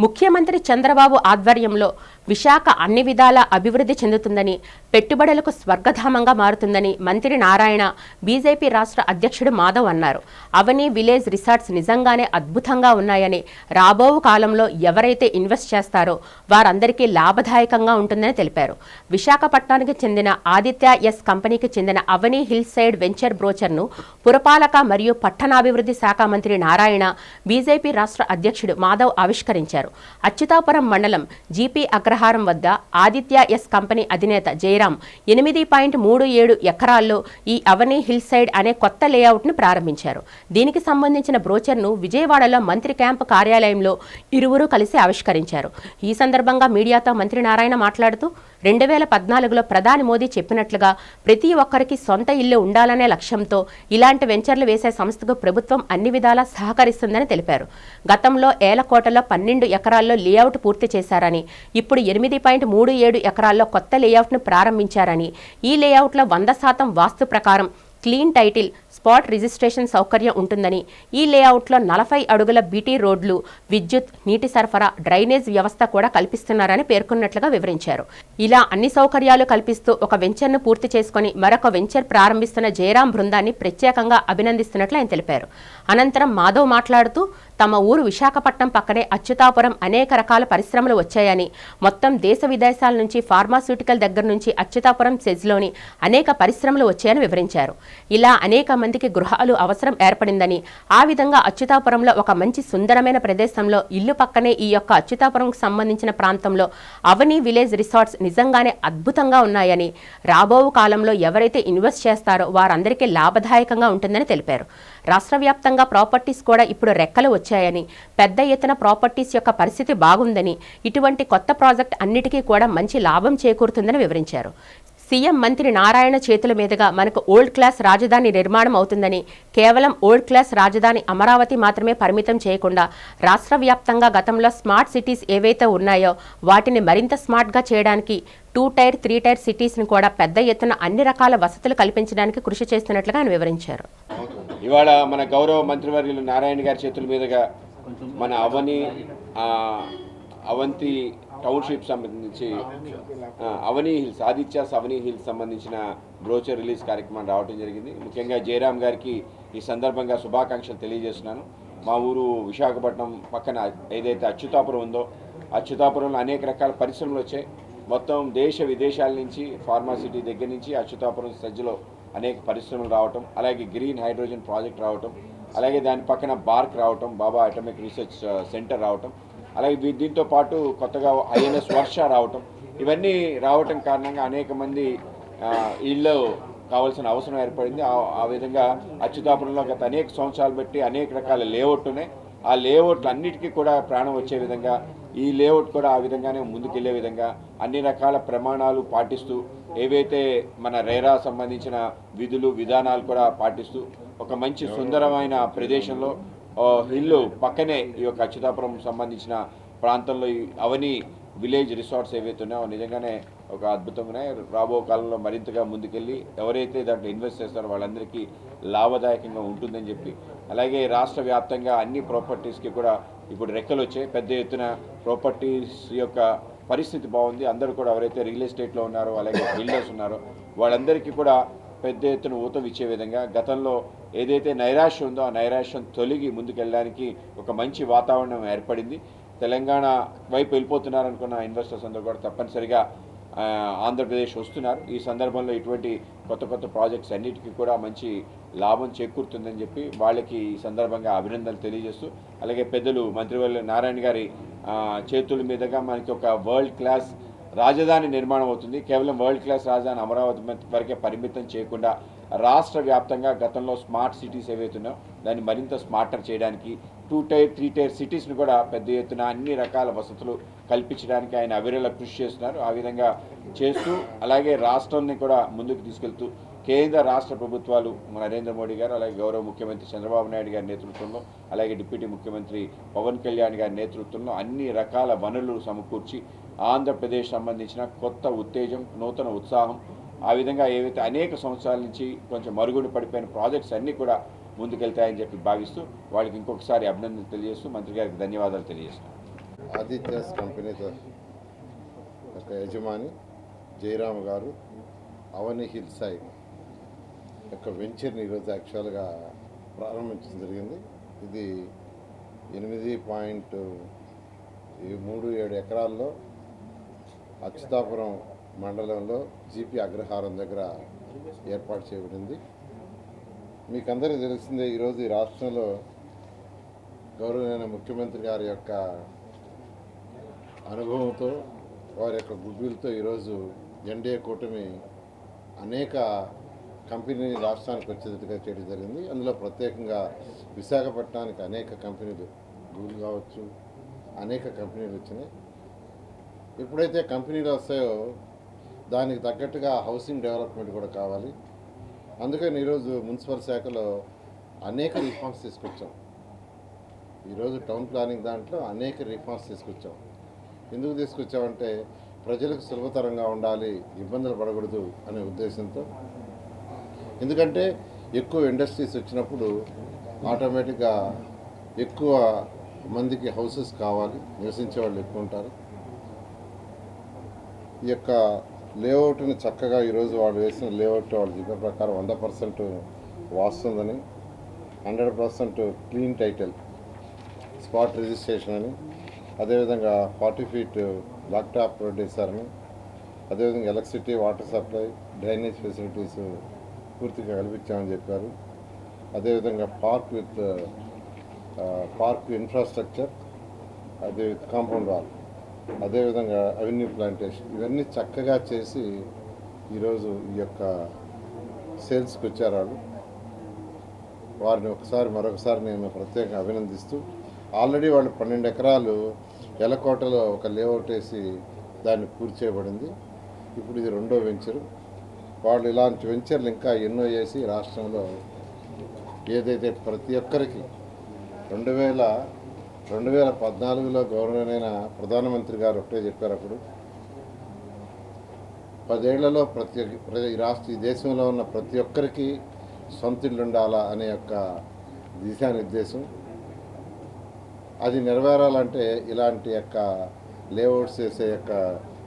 ముఖ్యమంత్రి చంద్రబాబు ఆధ్వర్యంలో విశాఖ అన్ని విధాలా అభివృద్ధి చెందుతుందని, పెట్టుబడులకు స్వర్గధామంగా మారుతుందని మంత్రి నారాయణ, బీజేపీ రాష్ట్ర అధ్యక్షుడు మాధవ్ అన్నారు. అవని విలేజ్ రిసార్ట్స్ నిజంగానే అద్భుతంగా ఉన్నాయని, రాబో కాలంలో ఎవరైతే ఇన్వెస్ట్ చేస్తారో వారందరికీ లాభదాయకంగా ఉంటుందని తెలిపారు. విశాఖపట్నానికి చెందిన ఆదిత్య ఎస్ కంపెనీకి చెందిన అవని హిల్ సైడ్ వెంచర్ బ్రోచర్ను పురపాలక మరియు పట్టణాభివృద్ధి శాఖ మంత్రి నారాయణ, బీజేపీ రాష్ట్ర అధ్యక్షుడు మాధవ్ ఆవిష్కరించారు. అచ్యుతాపురం మండలం జీపీ అగ్రహారం వద్ద ఆదిత్య ఎస్ కంపెనీ అధినేత జయరాం 8.37 ఎకరాల్లో ఈ అవని హిల్ సైడ్ అనే కొత్త లేఅవుట్ను ప్రారంభించారు. దీనికి సంబంధించిన బ్రోచర్ను విజయవాడలో మంత్రి క్యాంపు కార్యాలయంలో ఇరువురు కలిసి ఆవిష్కరించారు. ఈ సందర్భంగా మీడియాతో మంత్రి నారాయణ మాట్లాడుతూ 2014లో ప్రధాని మోదీ చెప్పినట్లుగా ప్రతి ఒక్కరికి సొంత ఇల్లు ఉండాలనే లక్ష్యంతో ఇలాంటి వెంచర్లు వేసే సంస్థకు ప్రభుత్వం అన్ని విధాలా సహకరిస్తుందని తెలిపారు. గతంలో ఏలకోటలో 12 ఎకరాల్లో లేఅవుట్ పూర్తి చేశారని, ఇప్పుడు 8.37 ఎకరాల్లో కొత్త లేఅవుట్ను ప్రారంభించారని, ఈ లేఅవుట్లో 100% వాస్తు ప్రకారం క్లీన్ టైటిల్, స్పాట్ రిజిస్ట్రేషన్ సౌకర్యం ఉంటుందని, ఈ లేఅవుట్లో 40 అడుగుల బీటీ రోడ్లు, విద్యుత్, నీటి సరఫరా, డ్రైనేజ్ వ్యవస్థ కూడా కల్పిస్తున్నారని పేర్కొన్నట్లుగా వివరించారు. ఇలా అన్ని సౌకర్యాలు కల్పిస్తూ ఒక వెంచర్ను పూర్తి చేసుకుని మరొక వెంచర్ ప్రారంభిస్తున్న జయరాం బృందాన్ని ప్రత్యేకంగా అభినందిస్తున్నట్లు ఆయన తెలిపారు. అనంతరం మాధవ్ మాట్లాడుతూ తమ ఊరు విశాఖపట్నం పక్కనే అచ్యుతాపురం అనేక రకాల పరిశ్రమలు వచ్చాయని, మొత్తం దేశ విదేశాల నుంచి ఫార్మాస్యూటికల్ దగ్గర నుంచి అచ్యుతాపురం సెజ్లోని అనేక పరిశ్రమలు వచ్చాయని వివరించారు. ఇలా అనేక మందికి గృహాలు అవసరం ఏర్పడిందని, ఆ విధంగా అచ్యుతాపురంలో ఒక మంచి సుందరమైన ప్రదేశంలో ఇల్లు పక్కనే ఈ యొక్క అచ్యుతాపురంకు సంబంధించిన ప్రాంతంలో అవని విలేజ్ రిసార్ట్స్ నిజంగానే అద్భుతంగా ఉన్నాయని, రాబో కాలంలో ఎవరైతే ఇన్వెస్ట్ చేస్తారో వారందరికీ లాభదాయకంగా ఉంటుందని తెలిపారు. రాష్ట్ర వ్యాప్తంగా ప్రాపర్టీస్ కూడా ఇప్పుడు రెక్కలు వచ్చాయని, పెద్ద ఎత్తున ప్రాపర్టీస్ యొక్క పరిస్థితి బాగుందని, ఇటువంటి కొత్త ప్రాజెక్ట్ అన్నిటికీ కూడా మంచి లాభం చేకూరుతుందని వివరించారు. సీఎం మంత్రి నారాయణ చేతుల మీదుగా మనకు ఓల్డ్ క్లాస్ రాజధాని నిర్మాణం అవుతుందని, కేవలం ఓల్డ్ క్లాస్ రాజధాని అమరావతి మాత్రమే పరిమితం చేయకుండా రాష్ట్ర వ్యాప్తంగా గతంలో స్మార్ట్ సిటీస్ ఏవైతే ఉన్నాయో వాటిని మరింత స్మార్ట్గా చేయడానికి 2 టైర్ 3 టైర్ సిటీస్ని కూడా పెద్ద ఎత్తున అన్ని రకాల వసతులు కల్పించడానికి కృషి చేస్తున్నట్లుగా ఆయన వివరించారు. ఇవాళ మన గౌరవ మంత్రివర్యులు నారాయణ గారి చేతుల మీదుగా మన అవంతి టౌన్షిప్ సంబంధించి అవని హిల్స్, ఆదిత్యాస్ అవని హిల్స్ సంబంధించిన బ్రోచర్ రిలీజ్ కార్యక్రమం రావడం జరిగింది. ముఖ్యంగా జయరాం గారికి ఈ సందర్భంగా శుభాకాంక్షలు తెలియజేస్తున్నాను. మా ఊరు విశాఖపట్నం పక్కన ఏదైతే అచ్యుతాపురం ఉందో, అచ్యుతాపురంలో అనేక రకాల పరిశ్రమలు వచ్చాయి. మొత్తం దేశ విదేశాల నుంచి ఫార్మాసిటీ దగ్గర నుంచి అచ్యుతాపురం సజ్జలో అనేక పరిశ్రమలు రావటం, అలాగే గ్రీన్ హైడ్రోజన్ ప్రాజెక్ట్ రావటం, అలాగే దాని పక్కన బార్క్ రావటం, బాబా అటామిక్ రీసెర్చ్ సెంటర్ రావటం, అలాగే దీంతో పాటు కొత్తగా ఐఎన్ఎస్ వర్ష రావటం, ఇవన్నీ రావటం కారణంగా అనేక మంది ఇళ్ళు కావాల్సిన అవసరం ఏర్పడింది. ఆ విధంగా అచ్యుతాపురంలో గత అనేక సంవత్సరాలు బట్టి అనేక రకాల లేఅవుట్ ఉన్నాయి. ఆ లేఅవుట్లు అన్నిటికీ కూడా ప్రాణం వచ్చే విధంగా, ఈ లేఅవుట్ కూడా ఆ విధంగానే ముందుకెళ్లే విధంగా అన్ని రకాల ప్రమాణాలు పాటిస్తూ, ఏవైతే మన రేరా సంబంధించిన విధులు విధానాలు కూడా పాటిస్తూ ఒక మంచి సుందరమైన ప్రదేశంలో ఇల్లు పక్కనే ఈ యొక్క అచ్యుతాపురం సంబంధించిన ప్రాంతంలో ఈ అవని విలేజ్ రిసార్ట్స్ ఏవైతే ఉన్నాయో నిజంగానే ఒక అద్భుతంగా ఉన్నాయి. రాబో కాలంలో మరింతగా ముందుకెళ్ళి ఎవరైతే దాంట్లో ఇన్వెస్ట్ చేస్తారో వాళ్ళందరికీ లాభదాయకంగా ఉంటుందని చెప్పి, అలాగే రాష్ట్ర వ్యాప్తంగా అన్ని ప్రాపర్టీస్కి కూడా ఇప్పుడు రెక్కలు వచ్చాయి. పెద్ద ఎత్తున ప్రాపర్టీస్ యొక్క పరిస్థితి బాగుంది. అందరూ కూడా ఎవరైతే రియల్ ఎస్టేట్లో ఉన్నారో, అలాగే బిల్డర్స్ ఉన్నారో వాళ్ళందరికీ కూడా పెద్ద ఎత్తున ఊతం ఇచ్చే విధంగా, గతంలో ఏదైతే నైరాశ్యం ఉందో ఆ నైరాశ్యం తొలగి ముందుకెళ్ళడానికి ఒక మంచి వాతావరణం ఏర్పడింది. తెలంగాణ వైపు వెళ్ళిపోతున్నారనుకున్న ఇన్వెస్టర్స్ అందరూ కూడా తప్పనిసరిగా ఆంధ్రప్రదేశ్ వస్తున్నారు. ఈ సందర్భంలో ఇటువంటి కొత్త కొత్త ప్రాజెక్ట్స్ అన్నిటికీ కూడా మంచి లాభం చేకూరుతుందని చెప్పి వాళ్ళకి ఈ సందర్భంగా అభినందనలు తెలియజేస్తూ, అలాగే పెద్దలు మంత్రివర్యులు నారాయణ గారి చేతుల మీదుగా మనకి ఒక వరల్డ్ క్లాస్ రాజధాని నిర్మాణం అవుతుంది. కేవలం వరల్డ్ క్లాస్ రాజధాని అమరావతి వరకే పరిమితం చేయకుండా రాష్ట్ర వ్యాప్తంగా గతంలో స్మార్ట్ సిటీస్ ఏవైతున్నాయో దాన్ని మరింత స్మార్టర్ చేయడానికి 2 టైర్ 3 టైర్ సిటీస్ని కూడా పెద్ద ఎత్తున అన్ని రకాల వసతులు కల్పించడానికి ఆయన అవిరళ కృషి చేస్తున్నారు. ఆ విధంగా చేస్తూ అలాగే రాష్ట్రాన్ని కూడా ముందుకు తీసుకెళ్తూ కేంద్ర రాష్ట్ర ప్రభుత్వాలు నరేంద్ర మోడీ గారు, అలాగే గౌరవ ముఖ్యమంత్రి చంద్రబాబు నాయుడు గారి నేతృత్వంలో, అలాగే డిప్యూటీ ముఖ్యమంత్రి పవన్ కళ్యాణ్ గారి నేతృత్వంలో అన్ని రకాల వనరులు సమకూర్చి ఆంధ్రప్రదేశ్ సంబంధించిన కొత్త ఉత్తేజం, నూతన ఉత్సాహం, ఆ విధంగా ఏవైతే అనేక సంవత్సరాల నుంచి కొంచెం మరుగున పడిపోయిన ప్రాజెక్ట్స్ అన్నీ కూడా ముందుకెళ్తాయని చెప్పి భావిస్తూ వాళ్ళకి ఇంకొకసారి అభినందనలు తెలియజేస్తూ మంత్రి గారికి ధన్యవాదాలు తెలియజేస్తున్నాను. ఆదిత్యస్ కంపెనీ యొక్క యజమాని జయరామ్ గారు అవని హిల్ సైడ్ యొక్క వెంచర్ని ఈరోజు యాక్చువల్గా ప్రారంభించడం జరిగింది. ఇది 8.37 ఎకరాల్లో అచ్యుతాపురం మండలంలో జీపీ అగ్రహారం దగ్గర ఏర్పాటు చేయబడింది. మీకందరికీ తెలిసిందే, ఈరోజు ఈ రాష్ట్రంలో గౌరవనీయ ముఖ్యమంత్రి గారి యొక్క అనుభవంతో, వారి యొక్క గుడ్విల్తో ఈరోజు ఎన్డీఏ కూటమి అనేక కంపెనీలు రాష్ట్రానికి వచ్చేటట్టుగా చేయడం జరిగింది. అందులో ప్రత్యేకంగా విశాఖపట్నానికి అనేక కంపెనీలు, గూగుల్ కావచ్చు, అనేక కంపెనీలు వచ్చినాయి. ఎప్పుడైతే కంపెనీలు వస్తాయో దానికి తగ్గట్టుగా హౌసింగ్ డెవలప్మెంట్ కూడా కావాలి. అందుకని ఈరోజు మున్సిపల్ శాఖలో అనేక రిఫార్మ్స్ తీసుకొచ్చాం. ఈరోజు టౌన్ ప్లానింగ్ దాంట్లో అనేక రిఫార్మ్స్ తీసుకొచ్చాం. ఎందుకు తీసుకొచ్చామంటే ప్రజలకు సులభతరంగా ఉండాలి, ఇబ్బందులు పడకూడదు అనే ఉద్దేశంతో. ఎందుకంటే ఎక్కువ ఇండస్ట్రీస్ వచ్చినప్పుడు ఆటోమేటిక్గా ఎక్కువ మందికి హౌసెస్ కావాలి, నివసించే వాళ్ళు ఎక్కువ ఉంటారు. ఈ యొక్క లేఅవుట్ని చక్కగా ఈరోజు వాళ్ళు వేసిన లేఅవుట్ వాళ్ళు చెప్పే ప్రకారం 100% వాస్తుందని, 100% క్లీన్ టైటిల్, స్పాట్ రిజిస్ట్రేషన్ అని, అదేవిధంగా 40 feet బ్లాక్ టాప్ రోడ్ వేశారని, అదేవిధంగా electricity, water supply, drainage facilities పూర్తిగా కల్పించామని చెప్పారు. అదేవిధంగా పార్క్ ఇన్ఫ్రాస్ట్రక్చర్, అదే కాంపౌండ్ వాల్, అదేవిధంగా అవెన్యూ ప్లాంటేషన్, ఇవన్నీ చక్కగా చేసి ఈరోజు ఈ యొక్క సేల్స్కి వచ్చారు వాళ్ళు. వారిని మరొకసారి నేను ప్రత్యేకంగా అభినందిస్తూ, ఆల్రెడీ వాళ్ళు 12 ఎకరాలు ఎలకోటలో ఒక లేఅవుట్ వేసి దాన్ని పూర్తి చేయబడింది. ఇప్పుడు ఇది 2వ వెంచరు. వాళ్ళు ఇలాంటి వెంచర్లు ఇంకా ఎన్నో చేసి రాష్ట్రంలో ఏదైతే ప్రతి ఒక్కరికి 2014లో గవర్నర్ ప్రధానమంత్రి గారు ఒకటే చెప్పారు. అప్పుడు 10 ఏళ్లలో ఈ దేశంలో ఉన్న ప్రతి ఒక్కరికి సొంత ఇల్లు ఉండాలా అనే యొక్క దిశానిర్దేశం. అది నెరవేరాలంటే ఇలాంటి యొక్క లేఅవుట్స్ వేసే యొక్క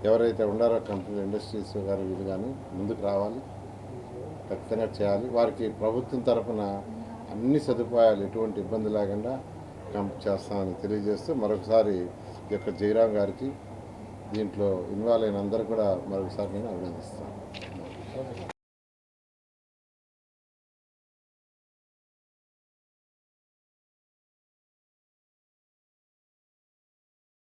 ఎవరైతే ఉండారో కంపెనీ, ఇండస్ట్రీస్ గారు, వీళ్ళు కానీ ముందుకు రావాలి, ఖచ్చితంగా చేయాలి. వారికి ప్రభుత్వం తరఫున అన్ని సదుపాయాలు, ఎటువంటి ఇబ్బంది లేకుండా చేస్తామని తెలియజేస్తూ మరొకసారి ఈ యొక్క జయరామ్ గారికి, దీంట్లో ఇన్వాల్వ్ అయిన అందరూ కూడా మరొకసారి నేను అభినందిస్తాను.